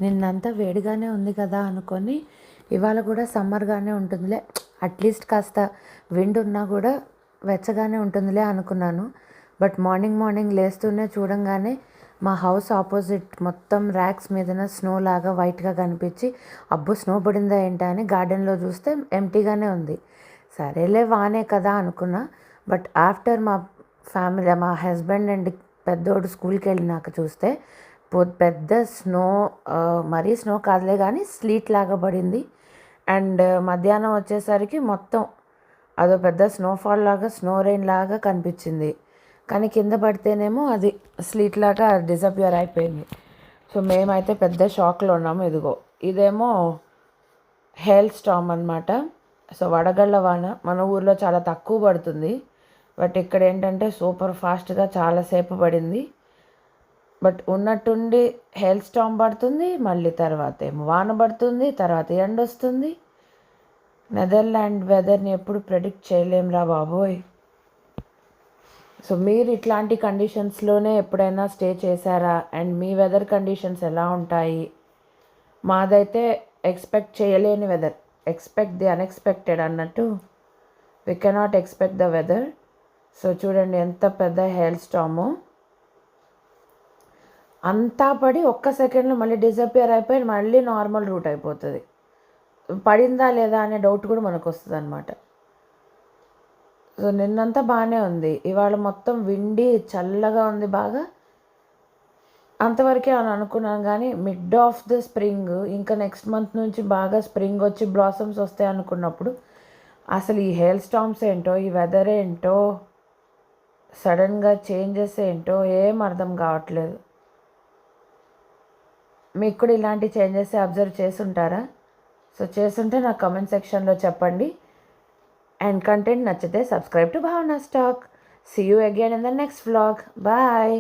నిన్నంతా వేడిగానే ఉంది కదా అనుకొని ఇవాళ కూడా సమ్మర్గానే ఉంటుందిలే, అట్లీస్ట్ కాస్త విండ్ ఉన్నా కూడా వెచ్చగానే ఉంటుందిలే అనుకున్నాను. బట్ మార్నింగ్ మార్నింగ్ లేస్తూనే చూడంగానే మా హౌస్ ఆపోజిట్ మొత్తం ర్యాక్స్ మీదన స్నో లాగా వైట్గా కనిపించి, అబ్బో స్నో పడిందా ఏంటా అని గార్డెన్లో చూస్తే ఎంటీగానే ఉంది. సరేలే వానే కదా అనుకున్నా. బట్ ఆఫ్టర్ మా హస్బెండ్ అండ్ పెద్దోడు స్కూల్కి వెళ్ళినాక చూస్తే పెద్ద స్నో, మరీ స్నో కాదులే కానీ స్లీట్ లాగా పడింది. అండ్ మధ్యాహ్నం వచ్చేసరికి మొత్తం అదో పెద్ద స్నోఫాల్ లాగా, స్నో రెయిన్ లాగా కనిపించింది. కానీ కింద పడితేనేమో అది స్లీట్ లాగా డిసపియర్ అయిపోయింది. సో మేమైతే పెద్ద షాక్లో ఉన్నాము. ఇదేమో హెయిల్ స్టార్మ్ అనమాట. సో వడగళ్ళ వాన మన ఊర్లో చాలా తక్కువ పడుతుంది, బట్ ఇక్కడ ఏంటంటే సూపర్ ఫాస్ట్గా చాలాసేపు పడింది. బట్ ఉన్నట్టుండి హెయిల్ స్టార్మ్ పడుతుంది, మళ్ళీ తర్వాత ఏమో వాన పడుతుంది, తర్వాత ఎండ వస్తుంది. నెదర్లాండ్ వెదర్ని ఎప్పుడు ప్రెడిక్ట్ చేయలేంరా బాబోయ్. సో మీరు ఇట్లాంటి కండిషన్స్లోనే ఎప్పుడైనా స్టే చేశారా? అండ్ మీ వెదర్ కండిషన్స్ ఎలా ఉంటాయి? మాదైతే ఎక్స్పెక్ట్ చేయలేని వెదర్, ఎక్స్పెక్ట్ ది అన్ఎక్స్పెక్టెడ్ అన్నట్టు. We cannot expect the weather. So చూడండి ఎంత పెద్ద హెయిల్ స్టార్మో. అంతా పడి ఒక్క సెకండ్లో మళ్ళీ డిసపియర్ అయిపోయి మళ్ళీ నార్మల్ రూట్ అయిపోతుంది. పడిందా లేదా అనే డౌట్ కూడా మనకు వస్తుంది అనమాట. సో నిన్నంతా బాగానే ఉంది, ఇవాళ మొత్తం విండి చల్లగా ఉంది బాగా. అంతవరకే అని అనుకున్నాను, కానీ మిడ్ ఆఫ్ ద స్ప్రింగ్, ఇంకా నెక్స్ట్ మంత్ నుంచి బాగా స్ప్రింగ్ వచ్చి బ్లాసమ్స్ వస్తాయి అనుకున్నప్పుడు అసలు ఈ హెయిల్ స్టార్మ్స్ ఏంటో, ఈ వెదర్ ఏంటో, సడన్గా చేంజెస్ ఏంటో ఏం అర్థం కావట్లేదు. మీకు కూడా ఇలాంటి చేంజెస్ అబ్జర్వ్ చేసుంటారా? సో చేసుంటే నాకు కామెంట్ సెక్షన్లో చెప్పండి. అండ్ కంటెంట్ నచ్చితే subscribe to Bhavana stock. See you again in the next vlog. Bye.